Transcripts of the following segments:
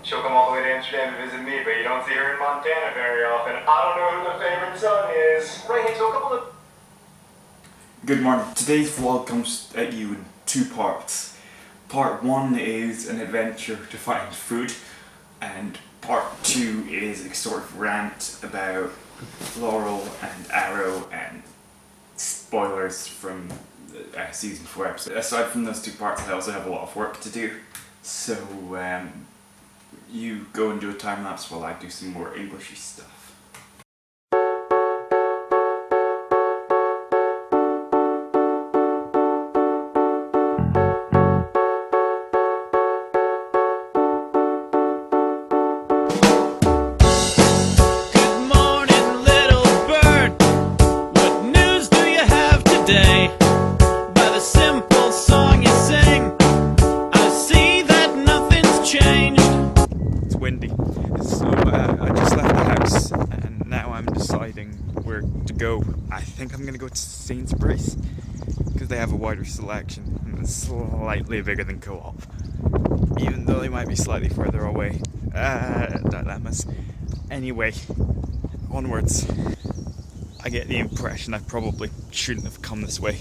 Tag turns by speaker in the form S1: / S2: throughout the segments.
S1: She'll come all the way to Amsterdam to visit me, but you don't see her in Montana very often. I don't know who the favorite son is. Right, so a couple of...
S2: Good morning. Today's vlog comes at you in two parts. Part 1 is an adventure to find food, and part 2 is a sort of rant about Laurel and Arrow and spoilers from season 4 episode. Aside from those two parts, I also have a lot of work to do, so you go and do a time lapse while I do some more Englishy stuff.
S3: Windy. So I just left the house and now I'm deciding where to go. I think I'm going to go to Sainsbury's because they have a wider selection and it's slightly bigger than Co-op, even though they might be slightly further away. Dilemmas. Anyway, onwards. I get the impression I probably shouldn't have come this way.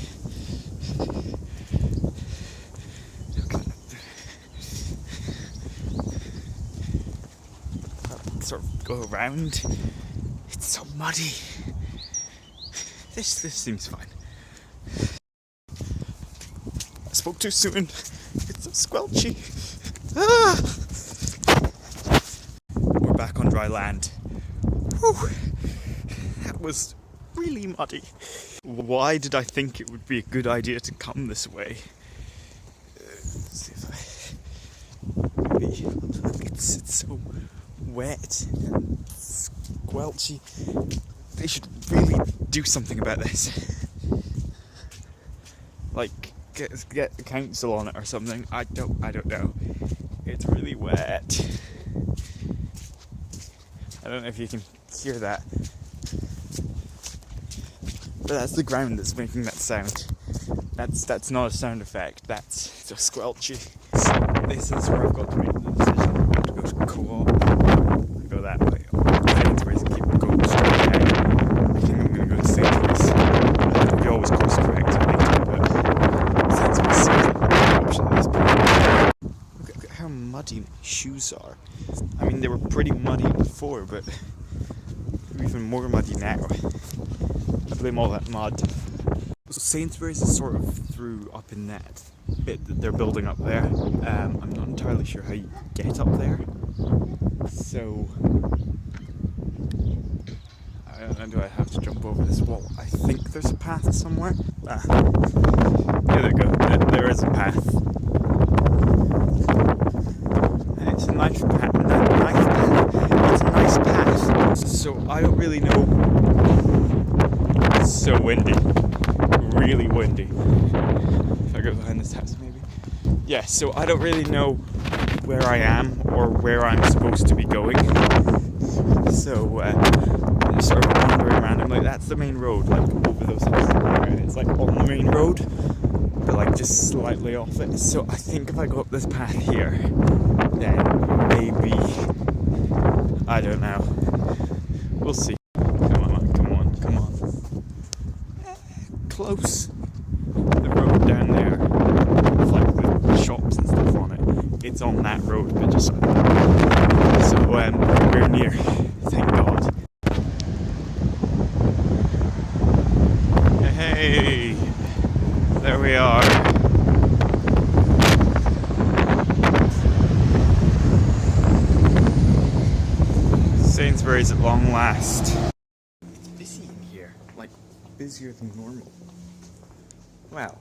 S3: Sort of go around. It's so muddy. This seems fine. I spoke too soon. It's so squelchy. Ah! We're back on dry land. Whew. That was really muddy. Why did I think it would be a good idea to come this way? Let's see if it's so wet and squelchy. They should really do something about this. Like get the council on it or something. I don't know. It's really wet. I don't know if you can hear that, but that's the ground that's making that sound. That's not a sound effect. That's just squelchy. So this is where I've got to make the decision. I'm going to go to Co-op. Go that way. Sainsbury's and keep going straight ahead. I think I'm going to go to Sainsbury's. We always course correct later, but Sainsbury's seems like a good option at this point. Look at how muddy my shoes are. I mean, they were pretty muddy before, but they're even more muddy now. I blame all that mud. So Sainsbury's is sort of through up in that bit that they're building up there. I'm not entirely sure how you get up there. So, I don't know, do I have to jump over this wall? I think there's a path somewhere. Ah, yeah, there we go. There is a path. And it's a nice path. It's a nice path. So, I don't really know. It's so windy. Really windy. If I go behind this house, maybe? Yeah, so I don't really know where I am or where I'm supposed to be going. So, I'm sort of wandering randomly. That's the main road, like over those houses there. And it's like on the main road, but like just slightly off it. So I think if I go up this path here, then maybe, I don't know. We'll see. Come on. Close. The road down there, with like the shops and stuff on it, it's on that road, but just so we're near, thank God. Hey, there we are. Sainsbury's at long last. It's busy in here, like busier than normal. Wow.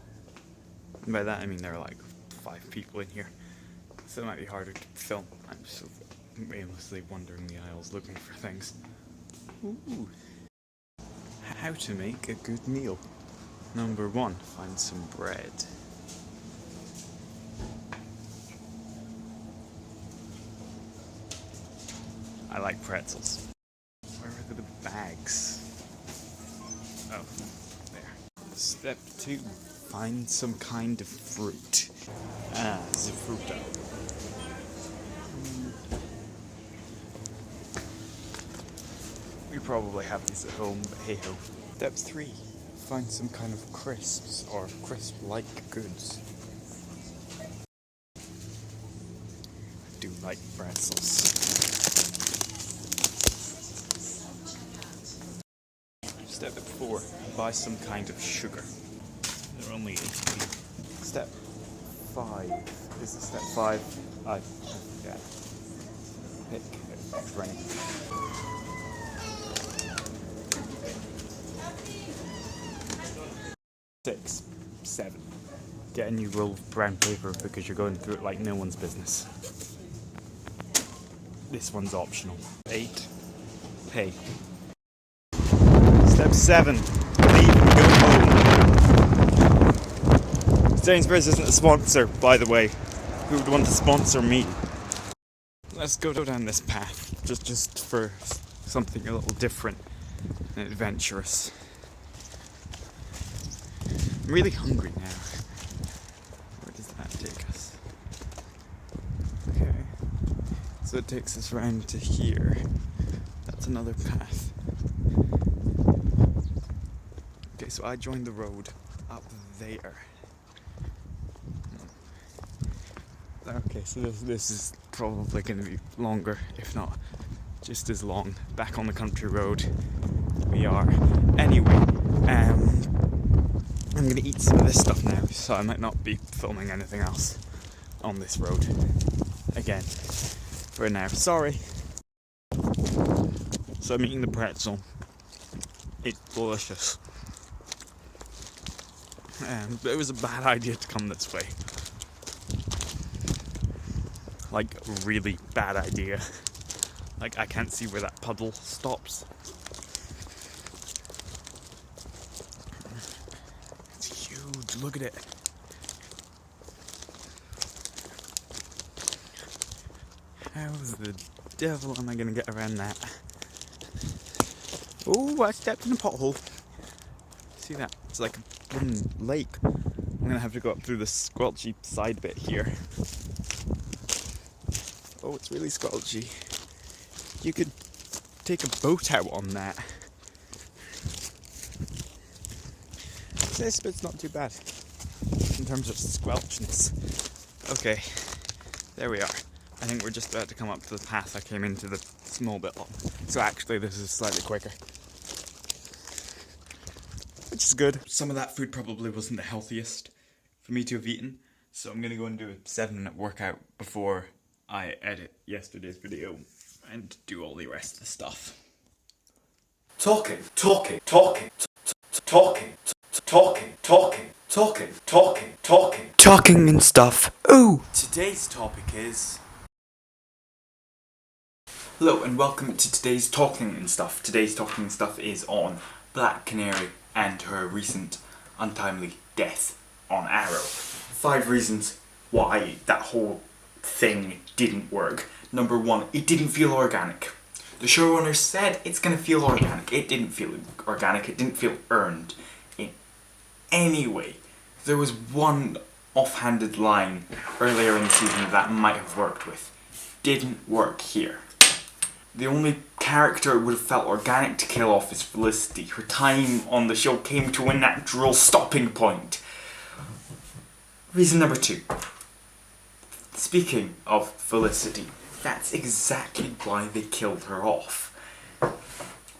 S3: And by that I mean there are like 5 people in here, so it might be harder to film. I'm just sort of aimlessly wandering the aisles looking for things. Ooh. How to make a good meal. Number 1, find some bread. I like pretzels. Where are the bags? Oh, there. Step 2, find some kind of fruit. Ah, the fruit. probably have these at home, but hey ho. Step 3. Find some kind of crisps or crisp-like goods. I do like pretzels. Step 4. Buy some kind of sugar. They're only 8p. Step 5. Is it step 5? Yeah. Pick a drink. 6, 7. Get a new roll of brown paper because you're going through it like no one's business. This one's optional. 8. Pay. Step 7. Leave and go home. Sainsbury's isn't a sponsor, by the way. Who would want to sponsor me? Let's go down this path, just for something a little different and adventurous. I'm really hungry now. Where does that take us? Okay. So it takes us round to here. That's another path. Okay, so I joined the road up there. Okay, so this is probably going to be longer, if not just as long. Back on the country road we are. Anyway, I'm going to eat some of this stuff now, so I might not be filming anything else on this road again for now. Sorry. So I'm eating the pretzel. It's delicious. But it was a bad idea to come this way. Like, really bad idea. Like, I can't see where that puddle stops. It's huge, look at it. How the devil am I gonna get around that? Oh, I stepped in a pothole. See that? It's like a blooming lake. I'm gonna have to go up through the squelchy side bit here. Oh, it's really squelchy. You could take a boat out on that. This bit's not too bad in terms of squelchness. Okay, there we are. I think we're just about to come up to the path I came into the small bit on. So actually this is slightly quicker. Which is good. Some of that food probably wasn't the healthiest for me to have eaten. So I'm gonna go and do a 7-minute workout before I edit yesterday's video and do all the rest of the stuff.
S2: Talking and stuff. Ooh! Today's topic is... Hello and welcome to today's Talking and Stuff. Today's Talking and Stuff is on Black Canary and her recent untimely death on Arrow. 5 reasons why that whole thing didn't work. Number 1, it didn't feel organic. The showrunner said it's gonna feel organic. It didn't feel organic, it didn't feel earned in any way. There was one offhanded line earlier in the season that might have worked with. Didn't work here. The only character it would have felt organic to kill off is Felicity. Her time on the show came to a natural stopping point. Reason number 2. Speaking of Felicity, that's exactly why they killed her off.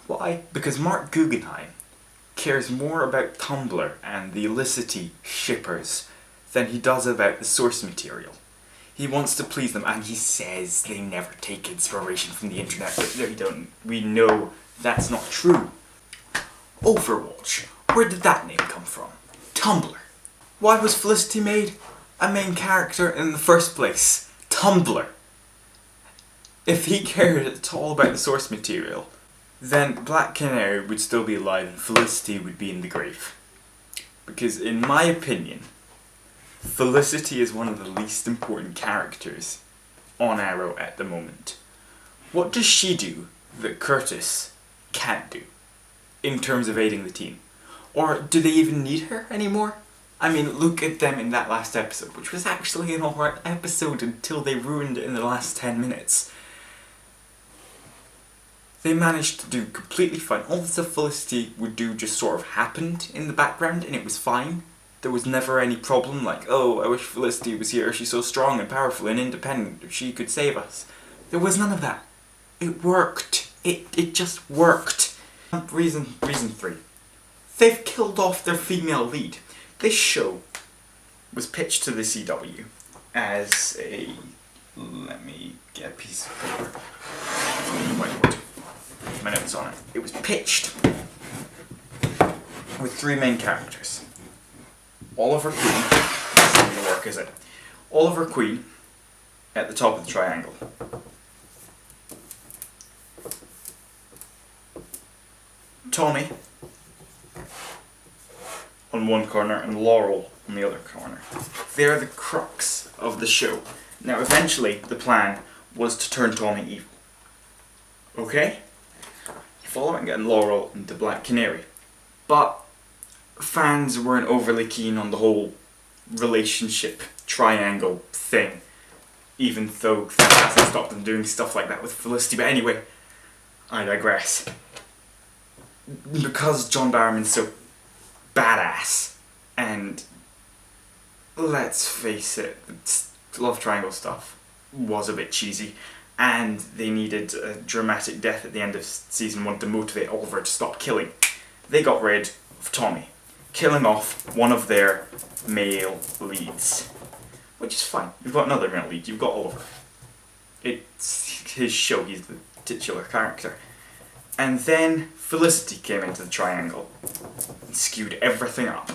S2: Why? Because Mark Guggenheim cares more about Tumblr and the Felicity shippers than he does about the source material. He wants to please them, and he says they never take inspiration from the internet, but they don't. We know that's not true. Overwatch. Where did that name come from? Tumblr. Why was Felicity made a main character in the first place? Tumblr. If he cared at all about the source material, then Black Canary would still be alive and Felicity would be in the grave. Because in my opinion, Felicity is one of the least important characters on Arrow at the moment. What does she do that Curtis can't do in terms of aiding the team? Or do they even need her anymore? I mean, look at them in that last episode, which was actually an alright episode until they ruined it in the last 10 minutes. They managed to do completely fine. All the stuff Felicity would do just sort of happened in the background and it was fine. There was never any problem like, oh, I wish Felicity was here, she's so strong and powerful and independent, she could save us. There was none of that. It worked. It just worked. Reason 3. They've killed off their female lead. This show was pitched to the CW as a... Let me get a piece of paper. Whiteboard. My notes on it. It was pitched with 3 main characters. Oliver Queen. That's not going to work, is it? Oliver Queen at the top of the triangle. Tommy on one corner and Laurel on the other corner. They're the crux of the show. Now eventually the plan was to turn Tommy evil. Okay? Following getting Laurel into Black Canary. But fans weren't overly keen on the whole relationship triangle thing. Even though that hasn't stopped them doing stuff like that with Felicity. But anyway, I digress. Because John Barrowman's so badass, and let's face it, love triangle stuff was a bit cheesy, and they needed a dramatic death at the end of season 1 to motivate Oliver to stop killing. They got rid of Tommy, killing off one of their male leads. Which is fine, you've got another male lead, you've got Oliver. It's his show, he's the titular character. And then Felicity came into the triangle and skewed everything up.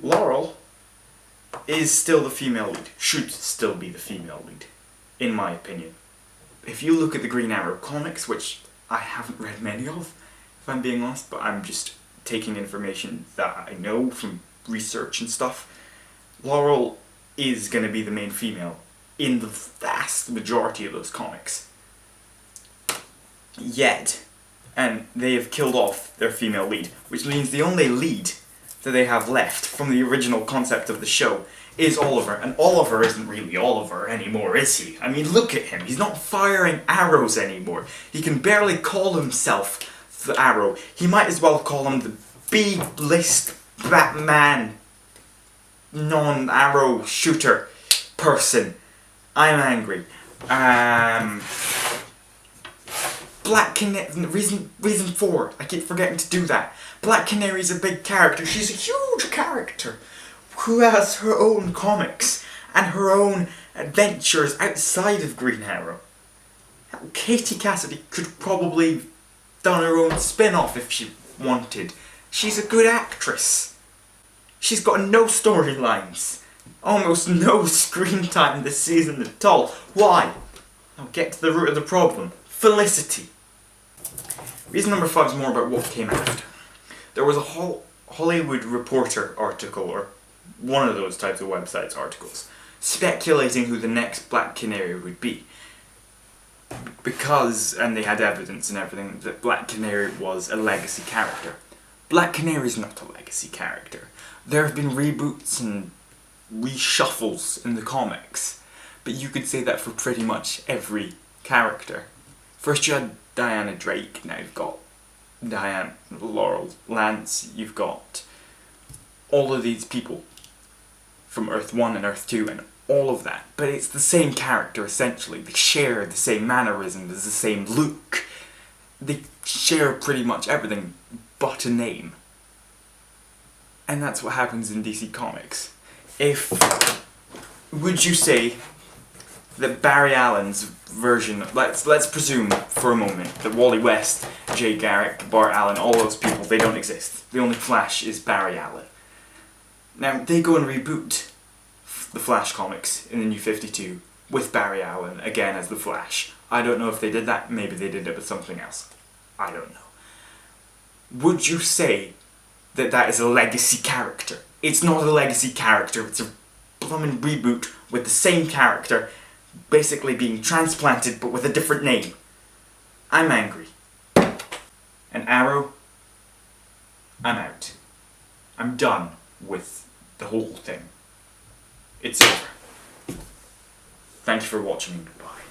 S2: Laurel is still the female lead, should still be the female lead, in my opinion. If you look at the Green Arrow comics, which I haven't read many of, if I'm being honest, but I'm just taking information that I know from research and stuff, Laurel is going to be the main female in the vast majority of those comics. Yet, and they have killed off their female lead, which means the only lead that they have left from the original concept of the show is Oliver, and Oliver isn't really Oliver anymore, is he? I mean, look at him, he's not firing arrows anymore. He can barely call himself the Arrow. He might as well call him the B-list Batman non-arrow shooter person. I'm angry. Black Canary, reason 4, I keep forgetting to do that. Black Canary's a big character, she's a huge character who has her own comics and her own adventures outside of Green Arrow. Katie Cassidy could probably done her own spin-off if she wanted. She's a good actress. She's got no storylines, almost no screen time this season at all. Why? I'll get to the root of the problem. Felicity. Reason number 5 is more about what came after. There was a Hollywood Reporter article, or one of those types of websites articles, speculating who the next Black Canary would be. Because, and they had evidence and everything, that Black Canary was a legacy character. Black Canary is not a legacy character. There have been reboots and reshuffles in the comics, but you could say that for pretty much every character. First you had Diana Drake, now you've got Diane, Laurel, Lance, you've got all of these people from Earth 1 and Earth 2 and all of that. But it's the same character essentially, they share the same mannerisms, the same look. They share pretty much everything but a name. And that's what happens in DC Comics. Would you say that Barry Allen's version, let's presume for a moment that Wally West, Jay Garrick, Bart Allen, all those people, they don't exist. The only Flash is Barry Allen. Now, they go and reboot the Flash comics in the New 52 with Barry Allen again as the Flash. I don't know if they did that, maybe they did it with something else. I don't know. Would you say that that is a legacy character? It's not a legacy character, it's a blooming reboot with the same character basically being transplanted but with a different name. I'm angry. And Arrow, I'm out. I'm done with the whole thing. It's over. Thank you for watching. Goodbye.